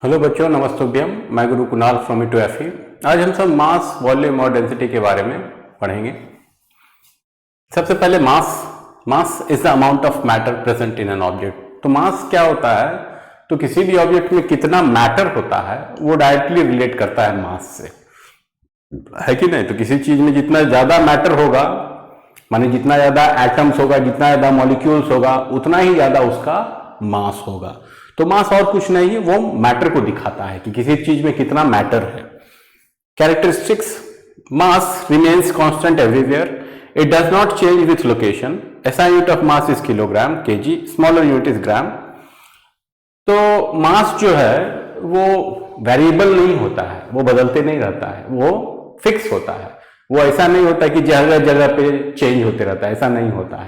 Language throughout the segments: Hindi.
हेलो बच्चों, नमस्तुभ्यम। मैं गुरु कुणाल फ्रॉम टू एफ। आज हम सब मास, वॉल्यूम और डेंसिटी के बारे में पढ़ेंगे। सबसे पहले mass is the amount of matter present in an object. तो मास क्या होता है? तो किसी भी ऑब्जेक्ट में कितना मैटर होता है वो डायरेक्टली रिलेट करता है मास से, है कि नहीं? तो किसी चीज में जितना ज्यादा मैटर होगा, माने जितना ज्यादा एटम्स होगा, जितना ज्यादा मॉलिक्यूल्स होगा, उतना ही ज्यादा उसका मास होगा। तो मास और कुछ नहीं है, वो मैटर को दिखाता है कि किसी चीज में कितना मैटर है। Characteristics: mass remains constant everywhere, it does not change with location, SI unit of mass is kilogram, kg, smaller unit is gram. तो मास जो है वो वेरिएबल नहीं होता है, वो बदलते नहीं रहता है, वो फिक्स होता है। वो ऐसा नहीं होता कि जगह जगह पे चेंज होते रहता है, ऐसा नहीं होता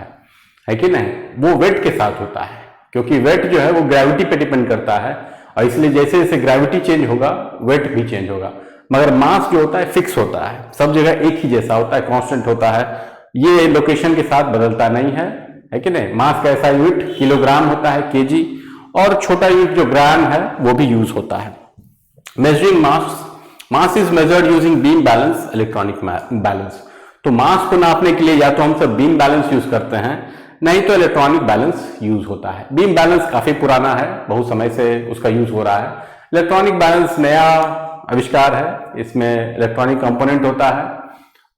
है कि नहीं? वो वेट के साथ होता है, क्योंकि वेट जो है वो ग्रेविटी पे डिपेंड करता है, और इसलिए जैसे जैसे ग्रेविटी चेंज होगा वेट भी चेंज होगा। मगर मास जो होता है फिक्स होता है, सब जगह एक ही जैसा होता है, कांस्टेंट होता है, ये लोकेशन के साथ बदलता नहीं है कि नहीं? मास का ऐसा यूनिट किलोग्राम होता है, kg, और छोटा यूनिट जो ग्राम है वो भी यूज होता है। Measuring mass is measured using beam balance, electronic balance. तो मास को नापने के लिए या तो हम सब बीम बैलेंस यूज करते हैं, नहीं तो इलेक्ट्रॉनिक बैलेंस यूज होता है। बीम बैलेंस काफी पुराना है, बहुत समय से उसका यूज हो रहा है। इलेक्ट्रॉनिक बैलेंस नया आविष्कार है, इसमें इलेक्ट्रॉनिक कंपोनेंट होता है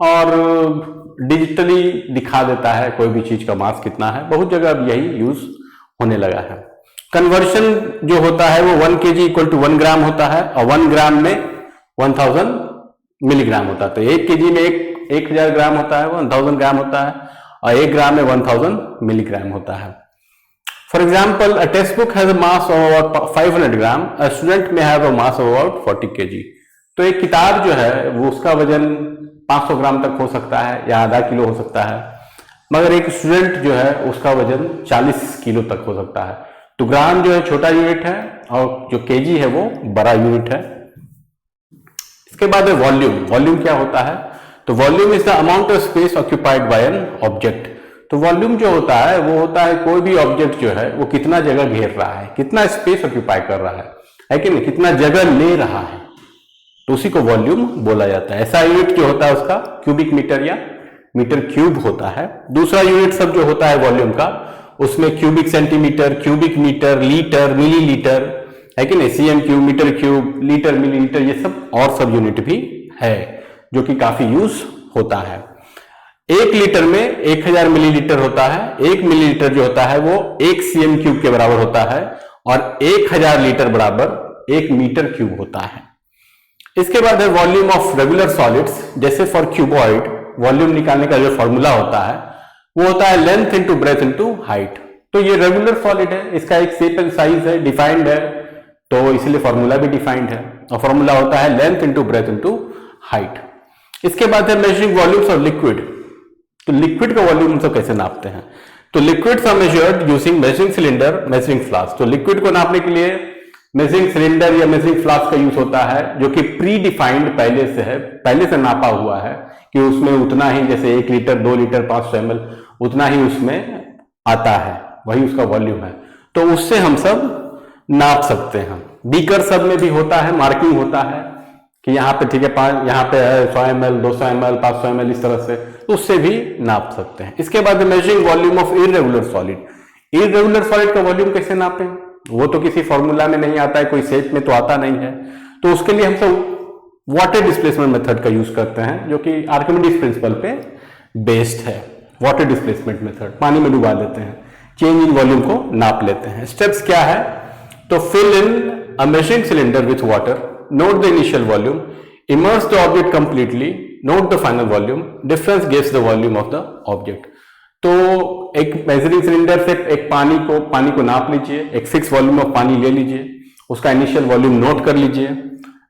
और डिजिटली दिखा देता है कोई भी चीज का मास कितना है। बहुत जगह अब यही यूज होने लगा है। कन्वर्शन जो होता है वो 1 kg इक्वल टू 1 ग्राम होता है, और 1 ग्राम में 1000 मिलीग्राम होता है। तो 1 kg में 1000 ग्राम होता है, 1000 ग्राम होता है, और 1 ग्राम में 1000 मिलीग्राम होता है। For example, a text book has a mass of about 500 gram, a student may have a mass of about 40 kg। तो एक किताब जो है वो उसका वजन 500 ग्राम तक हो सकता है या आधा किलो हो सकता है, मगर एक स्टूडेंट जो है उसका वजन 40 किलो तक हो सकता है। तो ग्राम जो है छोटा यूनिट है और जो kg है वो बड़ा यूनिट है। इसके बाद है वॉल्यूम क्या होता है? तो volume is the amount of space occupied by an object. तो वॉल्यूम जो होता है वो होता है कोई भी ऑब्जेक्ट जो है वो कितना जगह घेर रहा है, कितना स्पेस ऑक्यूपाई कर रहा है कि नहीं? कितना जगह ले रहा है, तो उसी को वॉल्यूम बोला जाता है। ऐसा यूनिट जो होता है उसका क्यूबिक मीटर या मीटर क्यूब होता है। दूसरा यूनिट सब जो होता है वॉल्यूम का, उसमें cubic centimetre, cubic metre, litre, millilitre, है कि नहीं? CM cube, metre cube, litre, millilitre, ये सब और सब यूनिट भी है जो कि काफी यूज होता है। 1 लीटर में 1000 मिलीलीटर होता है। 1 मिलीलीटर जो होता है वो 1 सीएम क्यूब के बराबर होता है, और 1000 लीटर बराबर 1 मीटर क्यूब होता है। इसके बाद है वॉल्यूम ऑफ रेगुलर सॉलिड्स। जैसे फॉर क्यूबॉइड वॉल्यूम निकालने का जो फॉर्मूला होता है वो होता है length into breadth into height. तो ये रेगुलर सॉलिड है, इसका एक शेप एंड साइज है, डिफाइंड है, तो इसलिए फॉर्मूला भी डिफाइंड है, और फॉर्मूला होता है length into breadth into height. इसके बाद है मेजरिंग वॉल्यूम्स ऑफ लिक्विड। तो लिक्विड का वॉल्यूम हम सब कैसे नापते हैं? तो liquids are measured using measuring cylinder, measuring flask. तो लिक्विड को नापने के लिए मेजरिंग सिलेंडर या मेजरिंग फ्लास्क का यूज होता है, जो कि प्री डिफाइंड पहले से है, पहले से नापा हुआ है कि उसमें उतना ही, जैसे 1 लीटर, 2 लीटर, 500 ml, उतना ही उसमें आता है, वही उसका वॉल्यूम है। तो उससे हम सब नाप सकते हैं। बीकर सब में भी होता है, मार्किंग होता है कि यहाँ पे ठीक है, यहाँ पे है 100 ml, 200 ml, 500 ml, इस तरह से, तो उससे भी नाप सकते हैं। इसके बाद measuring volume of irregular solid. Irregular solid का वॉल्यूम कैसे नापें? वो तो किसी फॉर्मूला में नहीं आता है, कोई शेप में तो आता नहीं है, तो उसके लिए हम सब वाटर डिस्प्लेसमेंट मेथड का यूज करते हैं, जो कि आर्किमिडीज प्रिंसिपल पे बेस्ड है। वाटर डिस्प्लेसमेंट मेथड, पानी में डुबा देते हैं, चेंज इन वॉल्यूम को नाप लेते हैं। स्टेप्स क्या है? तो fill in a measuring cylinder with water, note the initial volume, immerse the object completely, note the final volume, difference gives the volume of the object। तो एक मेजरिंग सिलेंडर से एक पानी को नाप लीजिए, एक फिक्स वॉल्यूम ऑफ पानी ले लीजिए, उसका इनिशियल वॉल्यूम नोट कर लीजिए,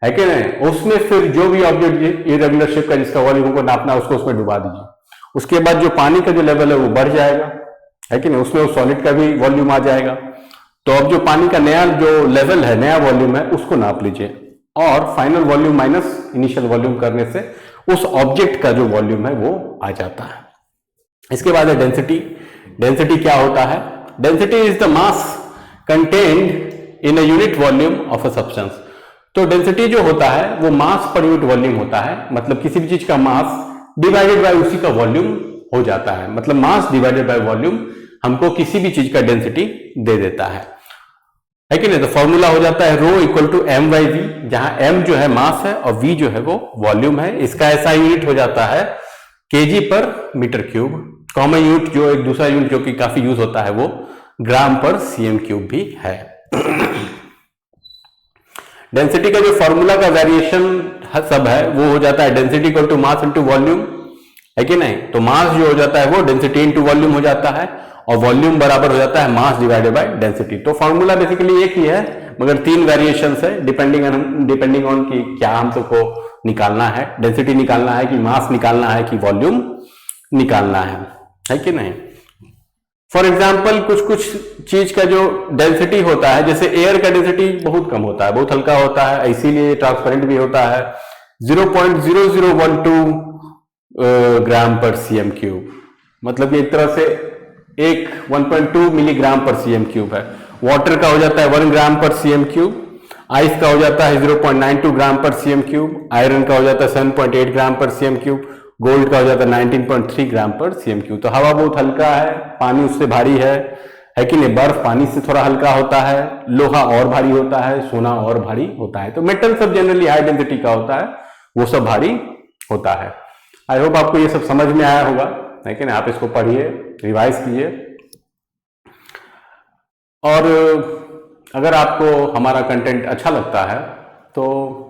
है कि नहीं? उसमें फिर जो भी ऑब्जेक्ट इरेगुलर शेप का जिसका वॉल्यूम को नापना है उसको उसमें डुबा दीजिए। उसके बाद जो पानी का जो लेवल है वो बढ़ जाएगा, है कि नहीं? उसमें उस सॉलिड का भी वॉल्यूम आ जाएगा। तो अब जो पानी का नया जो लेवल है, नया वॉल्यूम है, उसको नाप लीजिए, और final volume minus initial volume करने से उस ऑब्जेक्ट का जो वॉल्यूम है वो आ जाता है। इसके बाद है डेंसिटी। डेंसिटी क्या होता है? Density is the mass contained in a unit volume of a substance. तो डेंसिटी जो होता है वो मास पर यूनिट वॉल्यूम होता है, मतलब किसी भी चीज का मास डिवाइडेड बाय उसी का वॉल्यूम हो जाता है, मतलब मास डिवाइडेड बाय वॉल्यूम हमको किसी भी चीज का डेंसिटी दे देता है कि नहीं। तो फॉर्मूला हो जाता है rho equal to m by v, जहां एम जो है मास है और वी जो है वो वॉल्यूम है। इसका ऐसा यूनिट हो जाता है केजी पर मीटर क्यूब। कॉमन यूनिट जो एक दूसरा यूनिट जो कि काफी यूज होता है वो ग्राम पर सीएम क्यूब भी है। डेंसिटी का जो फॉर्मूला का वेरिएशन सब है वो हो जाता है density equal to mass into volume, है कि नहीं। तो मास जो हो जाता है वो डेंसिटी इनटू वॉल्यूम हो जाता है और वॉल्यूम बराबर हो जाता है मास डिवाइडेड बाय डेंसिटी। तो फॉर्मूला बेसिकली एक ही है मगर तीन वेरिएशंस है डिपेंडिंग ऑन कि क्या हम सबको निकालना है, डेंसिटी निकालना है कि मास निकालना है कि वॉल्यूम निकालना है कि नहीं। फॉर एग्जाम्पल कुछ चीज का जो डेंसिटी होता है, जैसे एयर का डेंसिटी बहुत कम होता है, बहुत हल्का होता है, इसीलिए ट्रांसपेरेंट भी होता है, 0.0012 ग्राम पर सीएम क्यूब, मतलब एक तरह से 1.2 मिलीग्राम पर सीएम क्यूब है। वाटर का हो जाता है 1 ग्राम पर सीएम क्यूब, आइस का हो जाता है 0.92 ग्राम पर सीएम क्यूब, आयरन का हो जाता है 7.8 ग्राम पर सीएम क्यूब, गोल्ड का हो जाता है 19.3 ग्राम पर सीएम क्यूब। तो हवा बहुत हल्का है, पानी उससे भारी है कि नहीं। बर्फ पानी से थोड़ा हल्का होता है, लोहा और भारी होता है, सोना और भारी होता है। तो मेटल सब जनरली हाई डेंसिटी का होता है, वो सब भारी होता है। आई होप आपको ये सब समझ में आया होगा, है कि नहीं। आप इसको पढ़िए, रिवाइज कीजिए, और अगर आपको हमारा कंटेंट अच्छा लगता है तो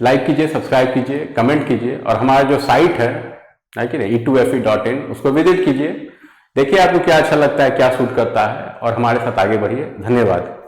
लाइक कीजिए, सब्सक्राइब कीजिए, कमेंट कीजिए, और हमारा जो साइट है कि नहीं e2fe.in, उसको विजिट कीजिए, देखिए आपको क्या अच्छा लगता है, क्या सूट करता है, और हमारे साथ आगे बढ़िए। धन्यवाद।